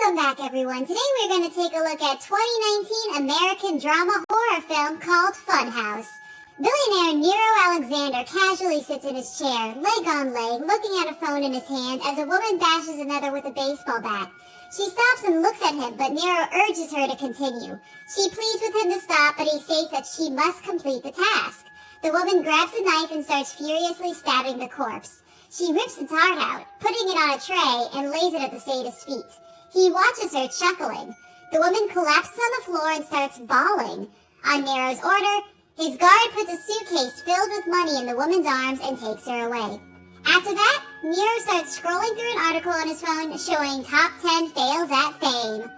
Welcome back, everyone. Today we're going to take a look at 2019 American drama horror film called Funhouse. Billionaire Nero Alexander casually sits in his chair, leg on leg, looking at a phone in his hand as a woman bashes another with a baseball bat. She stops and looks at him, but Nero urges her to continue. She pleads with him to stop, but he states that she must complete the task. The woman grabs a knife and starts furiously stabbing the corpse. She rips its heart out, putting it on a tray, and lays it at the sadist's feet. He watches her, chuckling. The woman collapses on the floor and starts bawling. On Nero's order, his guard puts a suitcase filled with money in the woman's arms and takes her away. After that, Nero starts scrolling through an article on his phone showing top 10 fails at fame.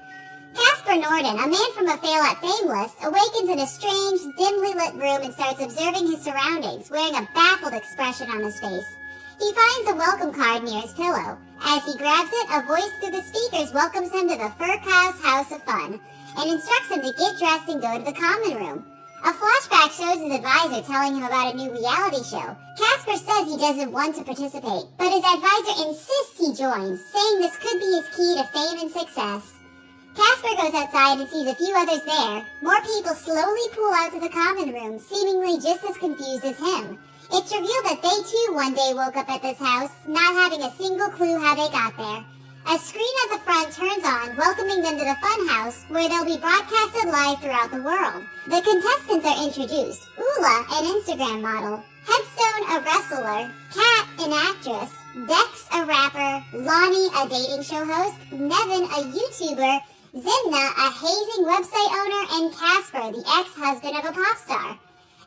Kasper Norden, a man from a fail at fame list, awakens in a strange, dimly lit room and starts observing his surroundings, wearing a baffled expression on his face. He finds a welcome card near his pillow. As he grabs it, a voice through the speakers welcomes him to the Funhouse House of Fun and instructs him to get dressed and go to the common room. A flashback shows his advisor telling him about a new reality show. Kasper says he doesn't want to participate, but his advisor insists he joins, saying this could be his key to fame and success. Kasper goes outside and sees a few others there. More people slowly pool out to the common room, seemingly just as confused as him. It's revealed that they too one day woke up at this house, not having a single clue how they got there. A screen at the front turns on, welcoming them to the Funhouse, where they'll be broadcasted live throughout the world. The contestants are introduced. Ula, an Instagram model. Headstone, a wrestler. Kat, an actress. Dex, a rapper. Lonnie, a dating show host. Nevin, a YouTuber. Zimna, a hazing website owner. And Kasper, the ex-husband of a pop star.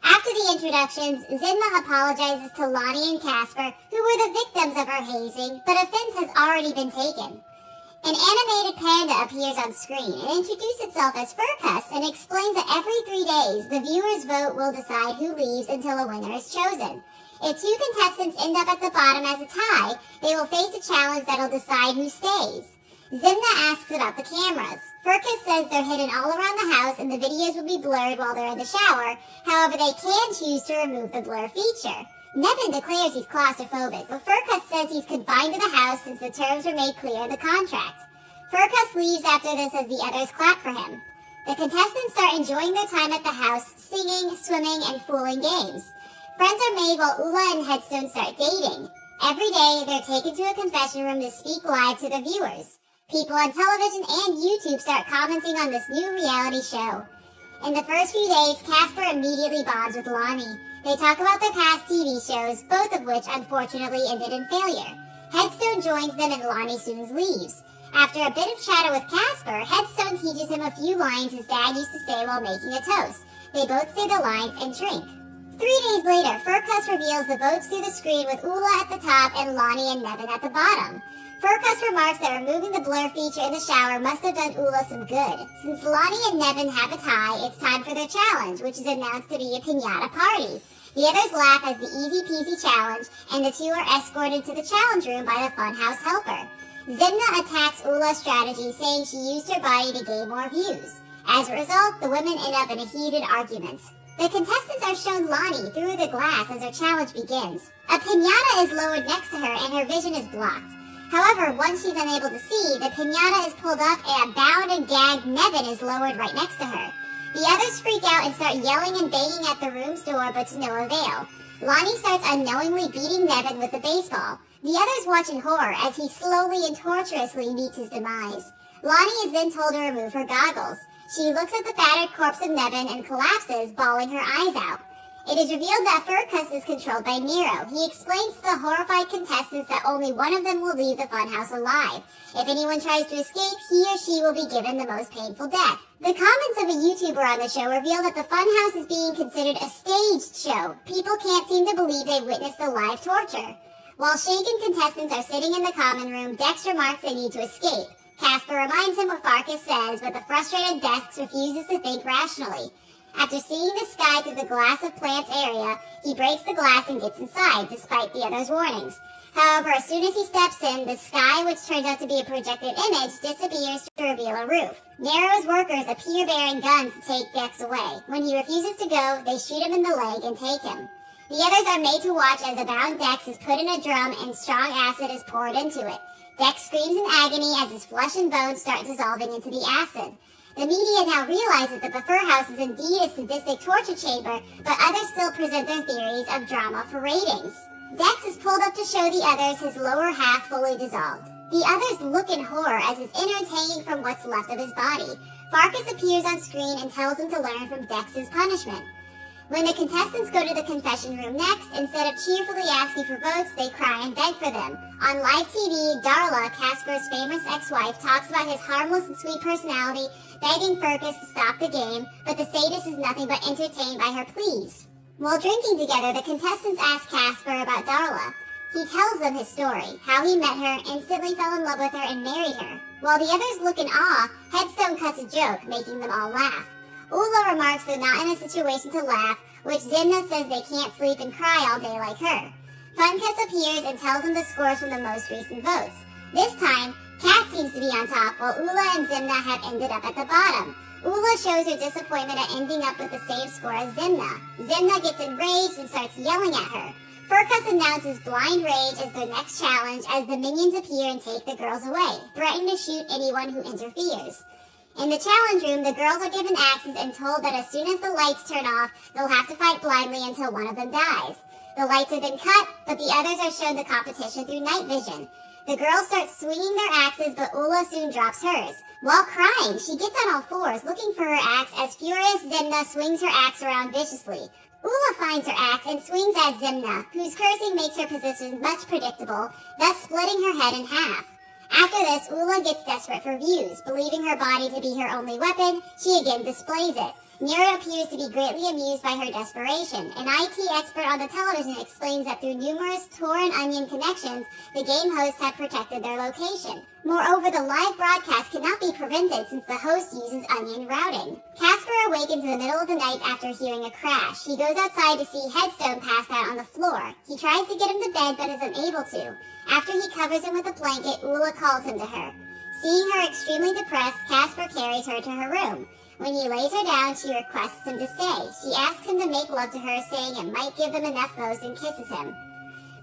After the introductions, Zinma apologizes to Lonnie and Kasper, who were the victims of her hazing, but offense has already been taken. An animated panda appears on screen and introduces itself as Funhouse and explains that every 3 days, the viewers' vote will decide who leaves until a winner is chosen. If two contestants end up at the bottom as a tie, they will face a challenge that'll decide who stays. Zimna asks about the cameras. Funhouse says they're hidden all around the house and the videos will be blurred while they're in the shower. However, they can choose to remove the blur feature. Nevin declares he's claustrophobic, but Funhouse says he's confined to the house since the terms were made clear in the contract. Funhouse leaves after this as the others clap for him. The contestants start enjoying their time at the house, singing, swimming, and fooling games. Friends are made while Ula and Headstone start dating. Every day, they're taken to a confession room to speak live to the viewers. People on television and YouTube start commenting on this new reality show. In the first few days, Kasper immediately bonds with Lonnie. They talk about their past TV shows, both of which unfortunately ended in failure. Headstone joins them and Lonnie soon leaves. After a bit of chatter with Kasper, Headstone teaches him a few lines his dad used to say while making a toast. They both say the lines and drink. 3 days later, Funhouse reveals the votes through the screen with Ula at the top and Lonnie and Nevin at the bottom. Funhouse remarks that removing the blur feature in the shower must have done Ula some good. Since Lonnie and Nevin have a tie, it's time for their challenge, which is announced to be a piñata party. The others laugh as the easy-peasy challenge, and the two are escorted to the challenge room by the Funhouse helper. Zimna attacks Ula's strategy, saying she used her body to gain more views. As a result, the women end up in a heated argument. The contestants are shown Lonnie through the glass as her challenge begins. A piñata is lowered next to her and her vision is blocked. However, once she's unable to see, the piñata is pulled up and a bound and gagged Nevin is lowered right next to her. The others freak out and start yelling and banging at the room's door, but to no avail. Lonnie starts unknowingly beating Nevin with the baseball. The others watch in horror as he slowly and tortuously meets his demise. Lonnie is then told to remove her goggles. She looks at the battered corpse of Nevin and collapses, bawling her eyes out. It is revealed that Funhouse is controlled by Nero. He explains to the horrified contestants that only one of them will leave the Funhouse alive. If anyone tries to escape, he or she will be given the most painful death. The comments of a YouTuber on the show reveal that the Funhouse is being considered a staged show. People can't seem to believe they witnessed the live torture. While shaken contestants are sitting in the common room, Dex remarks they need to escape. Kasper reminds him what Funhouse says, but the frustrated Dex refuses to think rationally. After seeing the sky through the glass of plants area, he breaks the glass and gets inside, despite the others' warnings. However, as soon as he steps in, the sky, which turns out to be a projected image, disappears to reveal a roof. Nero's workers appear bearing guns to take Dex away. When he refuses to go, they shoot him in the leg and take him. The others are made to watch as a bound Dex is put in a drum and strong acid is poured into it. Dex screams in agony as his flesh and bones start dissolving into the acid. The media now realizes that the Funhouse is indeed a sadistic torture chamber, but others still present their theories of drama for ratings. Dex is pulled up to show the others his lower half fully dissolved. The others look in horror as his innards hanging from what's left of his body. Farkas appears on screen and tells him to learn from Dex's punishment. When the contestants go to the confession room next, instead of cheerfully asking for votes, they cry and beg for them. On live TV, Darla, Kasper's famous ex-wife, talks about his harmless and sweet personality, begging Farkas to stop the game, but the sadist is nothing but entertained by her pleas. While drinking together, the contestants ask Kasper about Darla. He tells them his story, how he met her, instantly fell in love with her, and married her. While the others look in awe, Headstone cuts a joke, making them all laugh. Ula remarks they're not in a situation to laugh, which Zimna says they can't sleep and cry all day like her. Funkus appears and tells them the scores from the most recent votes. This time, Kat seems to be on top, while Ula and Zimna have ended up at the bottom. Ula shows her disappointment at ending up with the same score as Zimna. Zimna gets enraged and starts yelling at her. Furkas announces blind rage as their next challenge as the minions appear and take the girls away, threatening to shoot anyone who interferes. In the challenge room, the girls are given axes and told that as soon as the lights turn off, they'll have to fight blindly until one of them dies. The lights are then cut, but the others are shown the competition through night vision. The girls start swinging their axes, but Ula soon drops hers. While crying, she gets on all fours, looking for her axe as furious Zimna swings her axe around viciously. Ula finds her axe and swings at Zimna, whose cursing makes her position much predictable, thus splitting her head in half. After this, Ula gets desperate for views. Believing her body to be her only weapon, she again displays it. Nira appears to be greatly amused by her desperation. An IT expert on the television explains that through numerous Tor and Onion connections, the game hosts have protected their location. Moreover, the live broadcast cannot be prevented since the host uses Onion routing. Kasper awakens in the middle of the night after hearing a crash. He goes outside to see Headstone passed out on the floor. He tries to get him to bed but is unable to. After he covers him with a blanket, Ula calls him to her. Seeing her extremely depressed, Kasper carries her to her room. When he lays her down, she requests him to stay. She asks him to make love to her, saying it might give them enough votes, and kisses him.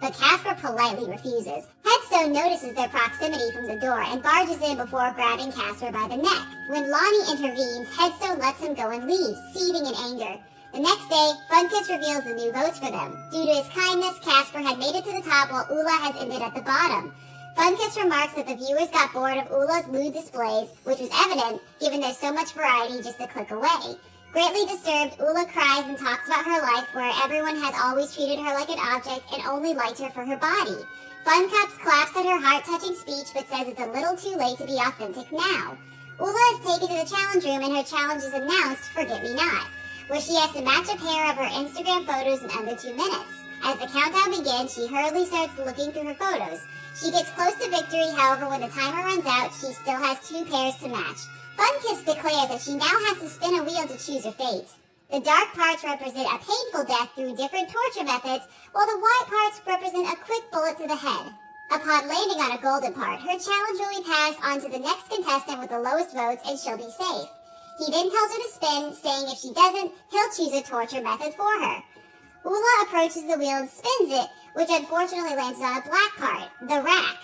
But Kasper politely refuses. Headstone notices their proximity from the door and barges in before grabbing Kasper by the neck. When Lonnie intervenes, Headstone lets him go and leaves, seething in anger. The next day, Funkus reveals the new votes for them. Due to his kindness, Kasper had made it to the top while Ula has ended at the bottom. Funkus remarks that the viewers got bored of Ula's lewd displays, which was evident given there's so much variety just a click away. Greatly disturbed, Ula cries and talks about her life where everyone has always treated her like an object and only liked her for her body. Funcups claps at her heart-touching speech but says it's a little too late to be authentic now. Ula is taken to the challenge room and her challenge is announced, Forget Me Not, where she has to match a pair of her Instagram photos in under 2 minutes. As the countdown begins, she hurriedly starts looking through her photos. She gets close to victory, however, when the timer runs out, she still has 2 pairs to match. Funkus declares that she now has to spin a wheel to choose her fate. The dark parts represent a painful death through different torture methods, while the white parts represent a quick bullet to the head. Upon landing on a golden part, her challenge will be passed on to the next contestant with the lowest votes and she'll be safe. He then tells her to spin, saying if she doesn't, he'll choose a torture method for her. Ula approaches the wheel and spins it, which unfortunately lands on a black part, the rack.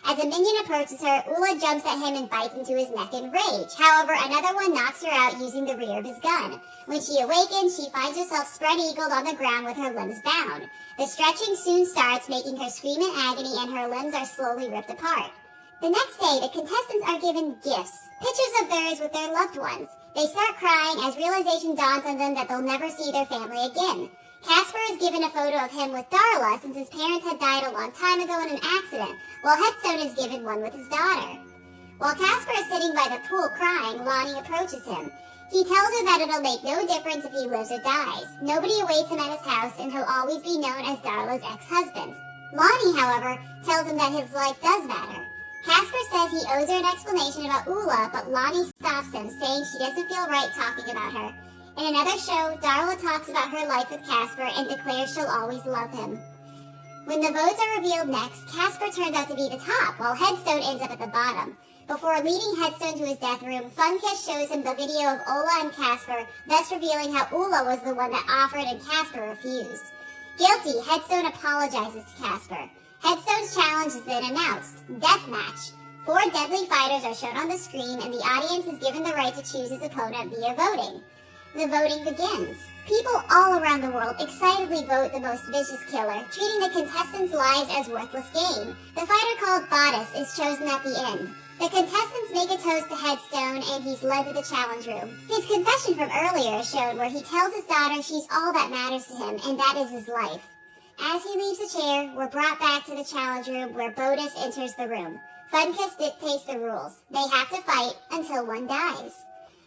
As a minion approaches her, Ula jumps at him and bites into his neck in rage. However, another one knocks her out using the rear of his gun. When she awakens, she finds herself spread-eagled on the ground with her limbs bound. The stretching soon starts, making her scream in agony, and her limbs are slowly ripped apart. The next day, the contestants are given gifts, pictures of theirs with their loved ones. They start crying as realization dawns on them that they'll never see their family again. Kasper is given a photo of him with Darla since his parents had died a long time ago in an accident, while Headstone is given one with his daughter. While Kasper is sitting by the pool crying, Lonnie approaches him. He tells her that it'll make no difference if he lives or dies. Nobody awaits him at his house and he'll always be known as Darla's ex-husband. Lonnie, however, tells him that his life does matter. Kasper says he owes her an explanation about Ula, but Lonnie stops him, saying she doesn't feel right talking about her. In another show, Darla talks about her life with Kasper and declares she'll always love him. When the votes are revealed next, Kasper turns out to be the top, while Headstone ends up at the bottom. Before leading Headstone to his death room, Funkus shows him the video of Ula and Kasper, thus revealing how Ula was the one that offered and Kasper refused. Guilty, Headstone apologizes to Kasper. Headstone's challenge is then announced. Deathmatch. 4 deadly fighters are shown on the screen, and the audience is given the right to choose his opponent via voting. The voting begins. People all around the world excitedly vote the most vicious killer, treating the contestants' lives as worthless game. The fighter called Bodice is chosen at the end. The contestants make a toast to Headstone, and he's led to the challenge room. His confession from earlier is shown, where he tells his daughter she's all that matters to him, and that is his life. As he leaves the chair, we're brought back to the challenge room, where Bodice enters the room. Funkiss dictates the rules. They have to fight until one dies.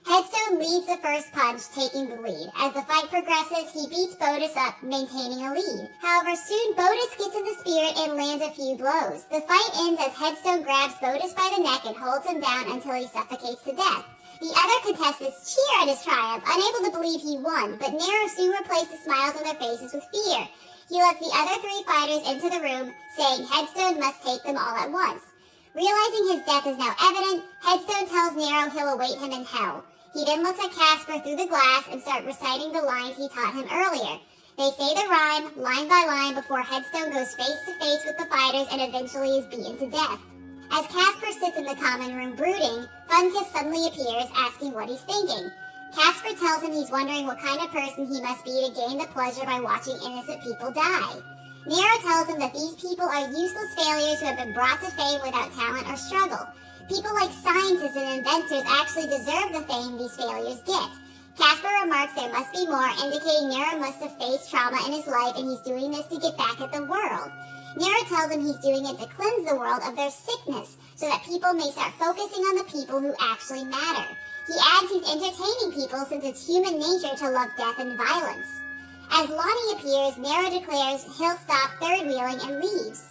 Headstone leads the first punch, taking the lead. As the fight progresses, he beats Bodice up, maintaining a lead. However, soon Bodice gets in the spirit and lands a few blows. The fight ends as Headstone grabs Bodice by the neck and holds him down until he suffocates to death. The other contestants cheer at his triumph, unable to believe he won, but Nero soon replaces smiles on their faces with fear. He lets the other 3 fighters into the room, saying Headstone must take them all at once. Realizing his death is now evident, Headstone tells Nero he'll await him in hell. He then looks at Kasper through the glass and starts reciting the lines he taught him earlier. They say the rhyme, line by line, before Headstone goes face to face with the fighters and eventually is beaten to death. As Kasper sits in the common room brooding, Funkiss suddenly appears, asking what he's thinking. Kasper tells him he's wondering what kind of person he must be to gain the pleasure by watching innocent people die. Nero tells him that these people are useless failures who have been brought to fame without talent or struggle. People like scientists and inventors actually deserve the fame these failures get. Kasper remarks there must be more, indicating Nero must have faced trauma in his life and he's doing this to get back at the world. Nero tells him he's doing it to cleanse the world of their sickness, so that people may start focusing on the people who actually matter. He adds he's entertaining people since it's human nature to love death and violence. As Lonnie appears, Nero declares he'll stop third wheeling and leaves.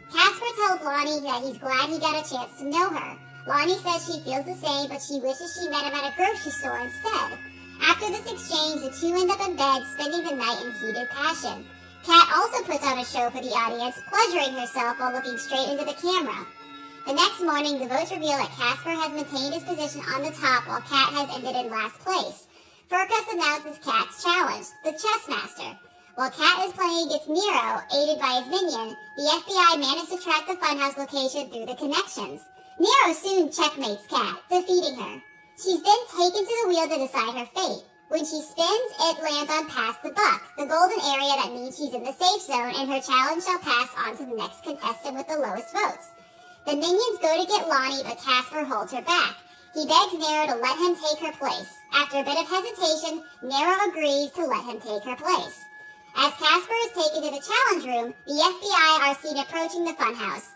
Kasper tells Lonnie that he's glad he got a chance to know her. Lonnie says she feels the same, but she wishes she met him at a grocery store instead. After this exchange, the two end up in bed, spending the night in heated passion. Kat also puts on a show for the audience, pleasuring herself while looking straight into the camera. The next morning, the votes reveal that Kasper has maintained his position on the top while Kat has ended in last place. Funhouse announces Kat's challenge, the Chess Master. While Kat is playing against Nero, aided by his minion, the FBI managed to track the Funhouse location through the connections. Nero soon checkmates Kat, defeating her. She's then taken to the wheel to decide her fate. When she spins, it lands on Pass the Buck, the golden area that means she's in the safe zone and her challenge shall pass on to the next contestant with the lowest votes. The minions go to get Lonnie, but Kasper holds her back. He begs Nero to let him take her place. After a bit of hesitation, Nero agrees to let him take her place. As Kasper is taken to the challenge room, the FBI are seen approaching the Funhouse.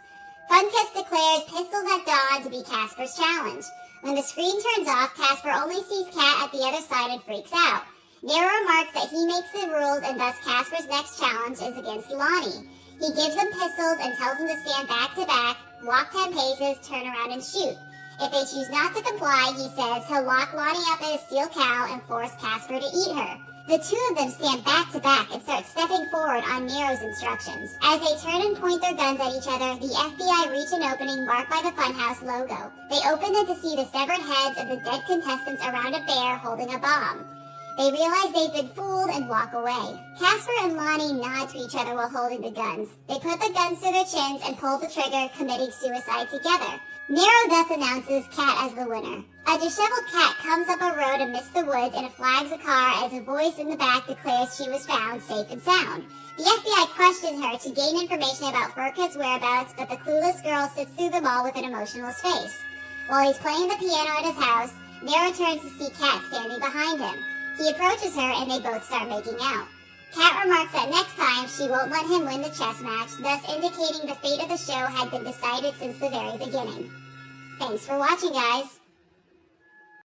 Funkiss declares Pistols at Dawn to be Kasper's challenge. When the screen turns off, Kasper only sees Kat at the other side and freaks out. Nero remarks that he makes the rules and thus Kasper's next challenge is against Lonnie. He gives them pistols and tells them to stand back to back, walk 10 paces, turn around and shoot. If they choose not to comply, he says he'll lock Lonnie up in a steel cow and force Kasper to eat her. The two of them stand back to back and start stepping forward on Nero's instructions. As they turn and point their guns at each other, the FBI reach an opening marked by the Funhouse logo. They open it to see the severed heads of the dead contestants around a bear holding a bomb. They realize they've been fooled and walk away. Kasper and Lonnie nod to each other while holding the guns. They put the guns to their chins and pull the trigger, committing suicide together. Nero thus announces Kat as the winner. A disheveled cat comes up a road amidst the woods and flags a car as a voice in the back declares she was found safe and sound. The FBI questions her to gain information about Furkut's whereabouts, but the clueless girl sits through them all with an emotionless face. While he's playing the piano at his house, Nero turns to see Kat standing behind him. He approaches her and they both start making out. Kat remarks that next time she won't let him win the chess match, thus indicating the fate of the show had been decided since the very beginning. Thanks for watching, guys!